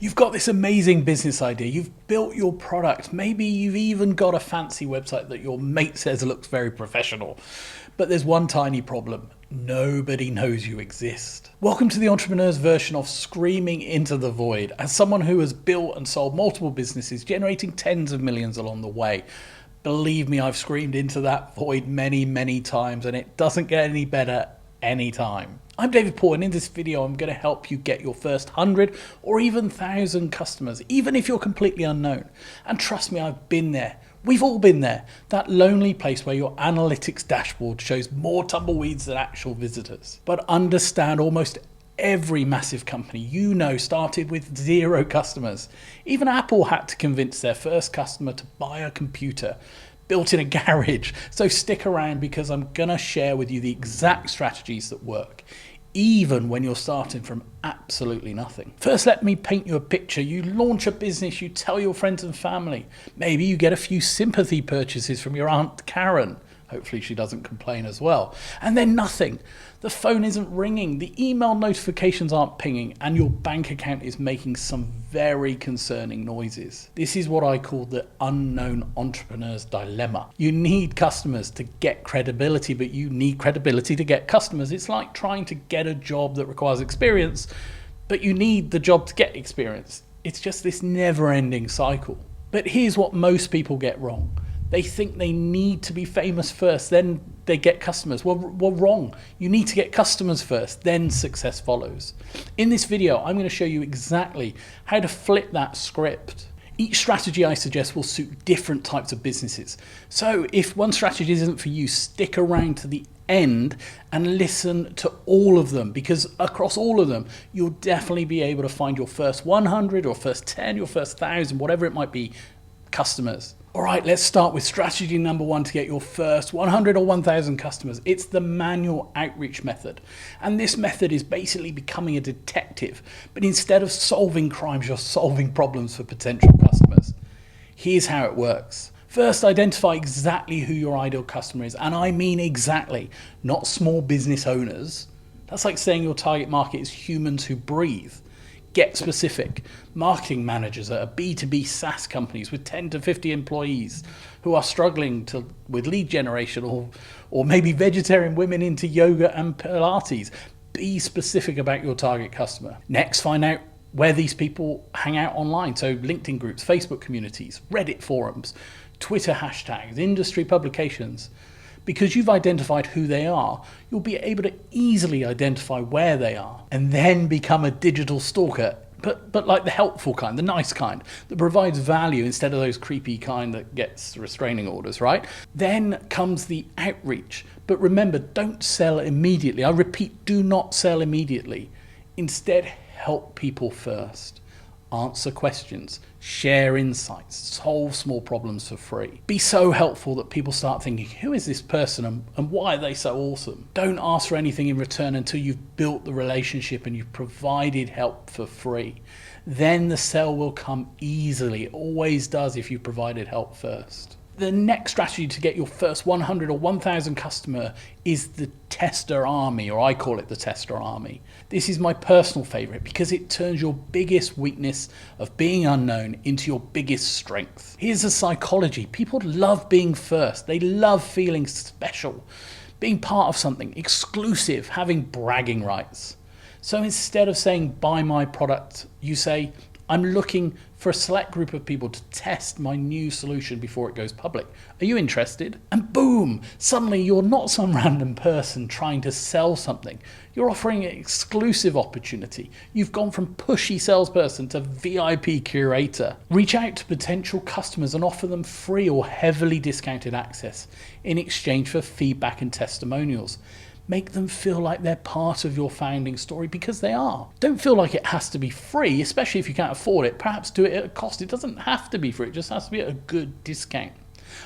You've got this amazing business idea. You've built your product. Maybe you've even got a fancy website that your mate says looks very professional. But there's one tiny problem. Nobody knows you exist. Welcome to the entrepreneur's version of screaming into the void. As someone who has built and sold multiple businesses, generating tens of millions along the way, believe me, I've screamed into that void many, many times, and it doesn't get any better anytime. I'm David Paul, and in this video I'm going to help you get your first 100 or even 1,000 customers, even if you're completely unknown. And trust me, I've been there. We've all been there. That lonely place where your analytics dashboard shows more tumbleweeds than actual visitors. But understand, almost every massive company you know started with 0 customers. Even Apple had to convince their first customer to buy a computer built in a garage. So stick around, because I'm gonna share with you the exact strategies that work, even when you're starting from absolutely nothing. First, let me paint you a picture. You launch a business, you tell your friends and family. Maybe you get a few sympathy purchases from your Aunt Karen. Hopefully she doesn't complain as well. And then nothing. The phone isn't ringing, the email notifications aren't pinging, and your bank account is making some very concerning noises. This is what I call the unknown entrepreneur's dilemma. You need customers to get credibility, but you need credibility to get customers. It's like trying to get a job that requires experience, but you need the job to get experience. It's just this never-ending cycle. But here's what most people get wrong. They think they need to be famous first, then they get customers. Well, wrong. You need to get customers first, then success follows. In this video, I'm going to show you exactly how to flip that script. Each strategy I suggest will suit different types of businesses. So if one strategy isn't for you, stick around to the end and listen to all of them, because across all of them, you'll definitely be able to find your first 100 or first 10, your first 1,000, whatever it might be, customers. All right, let's start with strategy number 1 to get your first 100 or 1,000 customers. It's the manual outreach method. And this method is basically becoming a detective, but instead of solving crimes, you're solving problems for potential customers. Here's how it works. First, identify exactly who your ideal customer is. And I mean exactly, not small business owners. That's like saying your target market is humans who breathe. Get specific. Marketing managers at B2B SaaS companies with 10 to 50 employees who are struggling with lead generation, or maybe vegetarian women into yoga and Pilates. Be specific about your target customer. Next, find out where these people hang out online. So LinkedIn groups, Facebook communities, Reddit forums, Twitter hashtags, industry publications. Because you've identified who they are, you'll be able to easily identify where they are, and then become a digital stalker, but like the helpful kind, the nice kind, that provides value instead of those creepy kind that gets restraining orders, right? Then comes the outreach. But remember, don't sell immediately. I repeat, do not sell immediately. Instead, help people first. Answer questions, share insights, solve small problems for free. Be so helpful that people start thinking, who is this person and why are they so awesome? Don't ask for anything in return until you've built the relationship and you've provided help for free. Then the sell will come easily. It always does if you've provided help first. The next strategy to get your first 100 or 1,000 customer is the tester army, or I call it the tester army. This is my personal favorite because it turns your biggest weakness of being unknown into your biggest strength. Here's the psychology. People love being first. They love feeling special, being part of something exclusive, having bragging rights. So instead of saying, buy my product, you say, I'm looking for a select group of people to test my new solution before it goes public. Are you interested? And boom, suddenly you're not some random person trying to sell something. You're offering an exclusive opportunity. You've gone from pushy salesperson to VIP curator. Reach out to potential customers and offer them free or heavily discounted access in exchange for feedback and testimonials. Make them feel like they're part of your founding story, because they are. Don't feel like it has to be free, especially if you can't afford it. Perhaps do it at a cost. It doesn't have to be free, it just has to be at a good discount.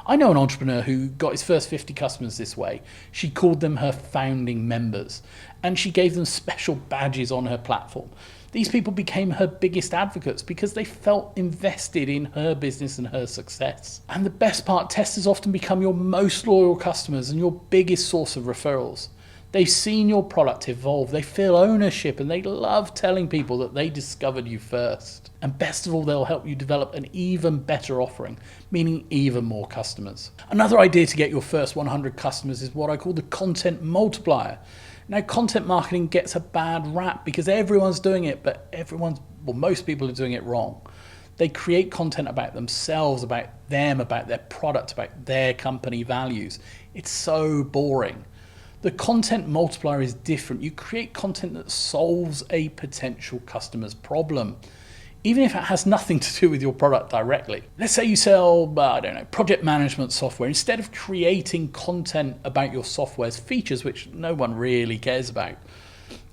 I know an entrepreneur who got his first 50 customers this way. She called them her founding members, and she gave them special badges on her platform. These people became her biggest advocates because they felt invested in her business and her success. And the best part, testers often become your most loyal customers and your biggest source of referrals. They've seen your product evolve, they feel ownership, and they love telling people that they discovered you first. And best of all, they'll help you develop an even better offering, meaning even more customers. Another idea to get your first 100 customers is what I call the content multiplier. Now, content marketing gets a bad rap because everyone's doing it, but most people are doing it wrong. They create content about themselves, about them, about their product, about their company values. It's so boring. The content multiplier is different. You create content that solves a potential customer's problem, even if it has nothing to do with your product directly. Let's say you sell, project management software. Instead of creating content about your software's features, which no one really cares about,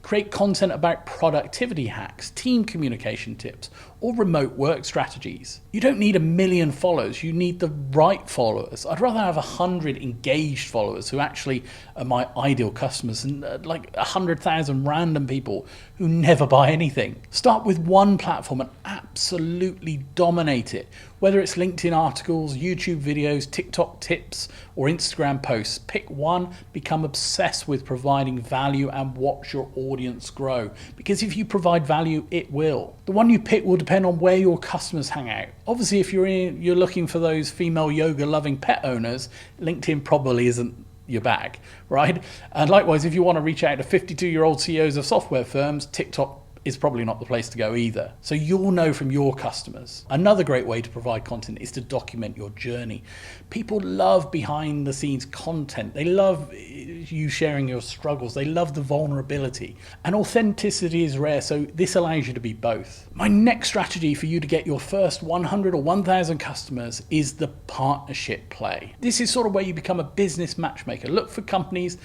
create content about productivity hacks, team communication tips, or remote work strategies. You don't need 1 million followers, you need the right followers. I'd rather have 100 engaged followers who actually are my ideal customers than 100,000 random people who never buy anything. Start with one platform and absolutely dominate it. Whether it's LinkedIn articles, YouTube videos, TikTok tips, or Instagram posts, pick one, become obsessed with providing value and watch your audience grow. Because if you provide value, it will. The one you pick will depend on where your customers hang out. Obviously, if you're looking for those female yoga loving pet owners, LinkedIn probably isn't your bag, right? And likewise, if you want to reach out to 52-year-old CEOs of software firms, TikTok is probably not the place to go either. So you'll know from your customers. Another great way to provide content is to document your journey. People love behind the scenes content. They love you sharing your struggles. They love the vulnerability. And authenticity is rare, so this allows you to be both. My next strategy for you to get your first 100 or 1,000 customers is the partnership play. This is sort of where you become a business matchmaker. Look for companies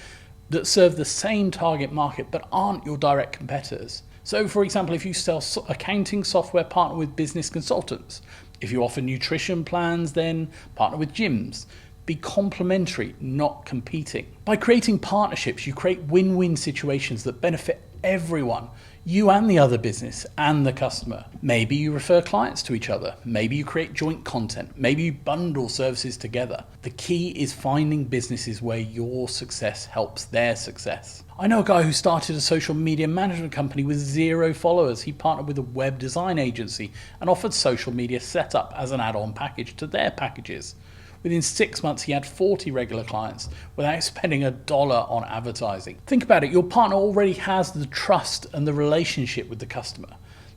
that serve the same target market but aren't your direct competitors. So, for example, if you sell accounting software, partner with business consultants. If you offer nutrition plans, then partner with gyms. Be complementary, not competing. By creating partnerships, you create win-win situations that benefit everyone, you and the other business and the customer. Maybe you refer clients to each other. Maybe you create joint content. Maybe you bundle services together. The key is finding businesses where your success helps their success. I know a guy who started a social media management company with 0 followers. He partnered with a web design agency and offered social media setup as an add-on package to their packages. Within 6 months, he had 40 regular clients without spending $1 on advertising. Think about it, your partner already has the trust and the relationship with the customer.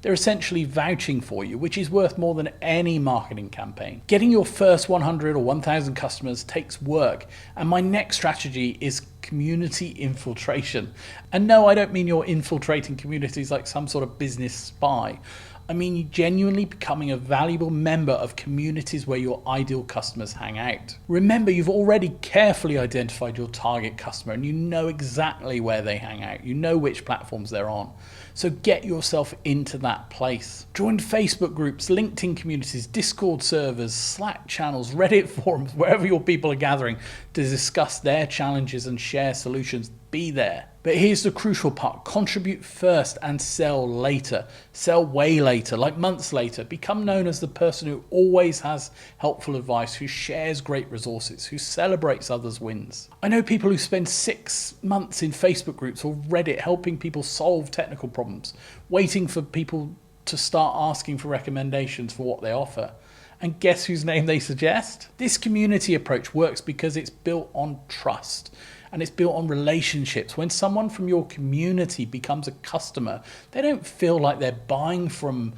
They're essentially vouching for you, which is worth more than any marketing campaign. Getting your first 100 or 1,000 customers takes work, and my next strategy is community infiltration. And no, I don't mean you're infiltrating communities like some sort of business spy. I mean genuinely becoming a valuable member of communities where your ideal customers hang out. Remember, you've already carefully identified your target customer and you know exactly where they hang out. You know which platforms they're on. So get yourself into that place. Join Facebook groups, LinkedIn communities, Discord servers, Slack channels, Reddit forums, wherever your people are gathering to discuss their challenges and share solutions. Be there. But here's the crucial part. Contribute first and sell later. Sell way later, like months later. Become known as the person who always has helpful advice, who shares great resources, who celebrates others' wins. I know people who spend 6 months in Facebook groups or Reddit helping people solve technical problems, waiting for people to start asking for recommendations for what they offer. And guess whose name they suggest? This community approach works because it's built on trust. And it's built on relationships. When someone from your community becomes a customer, they don't feel like they're buying from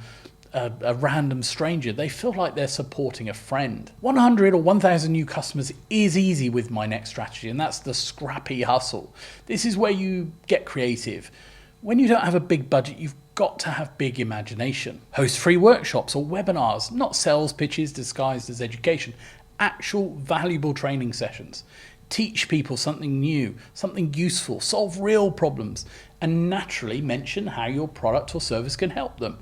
a random stranger. They feel like they're supporting a friend. 100 or 1,000 new customers is easy with my next strategy, and that's the scrappy hustle. This is where you get creative. When you don't have a big budget, you've got to have big imagination. Host free workshops or webinars, not sales pitches disguised as education, actual valuable training sessions. Teach people something new, something useful, solve real problems, and naturally mention how your product or service can help them.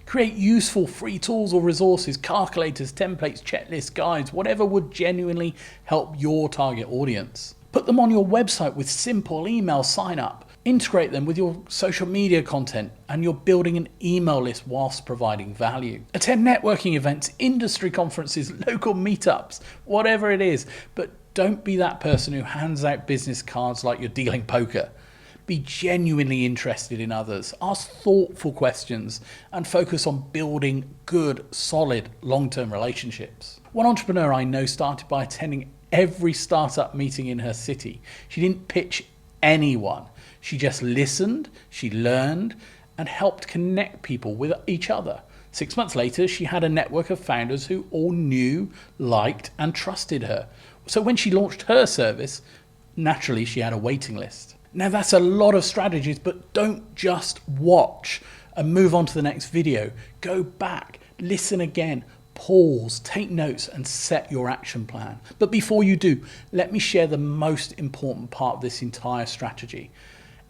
Create useful free tools or resources, calculators, templates, checklists, guides, whatever would genuinely help your target audience. Put them on your website with simple email sign up. Integrate them with your social media content, and you're building an email list whilst providing value. Attend networking events, industry conferences, local meetups, whatever it is, but don't be that person who hands out business cards like you're dealing poker. Be genuinely interested in others, ask thoughtful questions, and focus on building good, solid, long-term relationships. One entrepreneur I know started by attending every startup meeting in her city. She didn't pitch anyone. She just listened, she learned, and helped connect people with each other. 6 months later, she had a network of founders who all knew, liked, and trusted her. So when she launched her service, naturally she had a waiting list. Now that's a lot of strategies, but don't just watch and move on to the next video. Go back, listen again, pause, take notes, and set your action plan. But before you do, let me share the most important part of this entire strategy.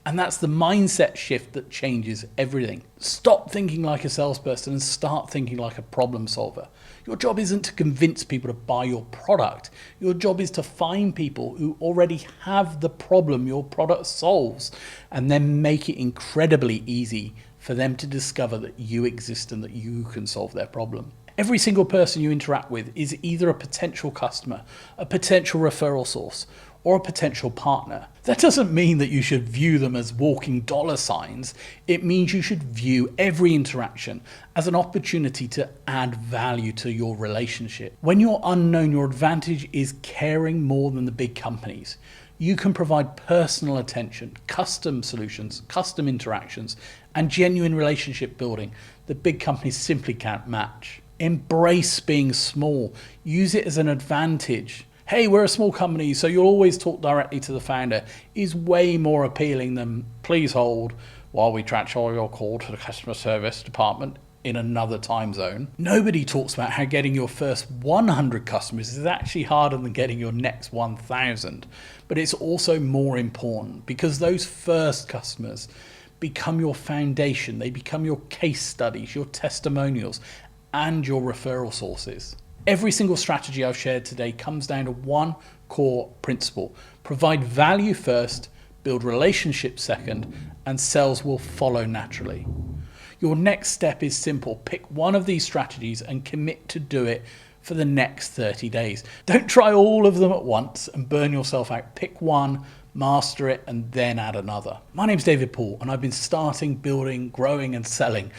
And that's the mindset shift that changes everything. Stop thinking like a salesperson and start thinking like a problem solver. Your job isn't to convince people to buy your product. Your job is to find people who already have the problem your product solves and then make it incredibly easy for them to discover that you exist and that you can solve their problem. Every single person you interact with is either a potential customer, a potential referral source, or a potential partner. That doesn't mean that you should view them as walking dollar signs. It means you should view every interaction as an opportunity to add value to your relationship. When you're unknown, your advantage is caring more than the big companies. You can provide personal attention, custom solutions, custom interactions, and genuine relationship building that big companies simply can't match. Embrace being small. Use it as an advantage. Hey, we're a small company, so you'll always talk directly to the founder is way more appealing than please hold while we transfer your call to the customer service department in another time zone. Nobody talks about how getting your first 100 customers is actually harder than getting your next 1,000. But it's also more important because those first customers become your foundation. They become your case studies, your testimonials, and your referral sources. Every single strategy I've shared today comes down to one core principle. Provide value first, build relationships second, and sales will follow naturally. Your next step is simple. Pick one of these strategies and commit to do it for the next 30 days. Don't try all of them at once and burn yourself out. Pick one, master it, and then add another. My name's David Paul, and I've been starting, building, growing, and selling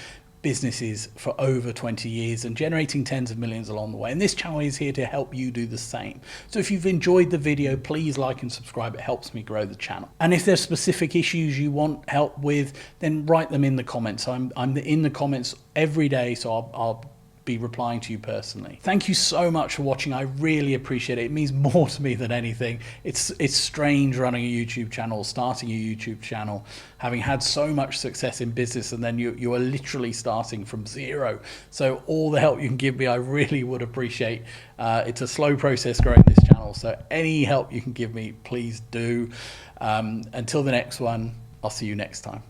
businesses for over 20 years and generating tens of millions along the way. And this channel is here to help you do the same. So if you've enjoyed the video, please like and subscribe. It helps me grow the channel. And if there's specific issues you want help with, then write them in the comments. I'm in the comments every day, so I'll be replying to you personally. Thank you so much for watching. I really appreciate it. It means more to me than anything. It's strange running a YouTube channel, starting a YouTube channel, having had so much success in business, and then you are literally starting from zero. So all the help you can give me, I really would appreciate. It's a slow process growing this channel, so any help you can give me, please do. Until the next one, I'll see you next time.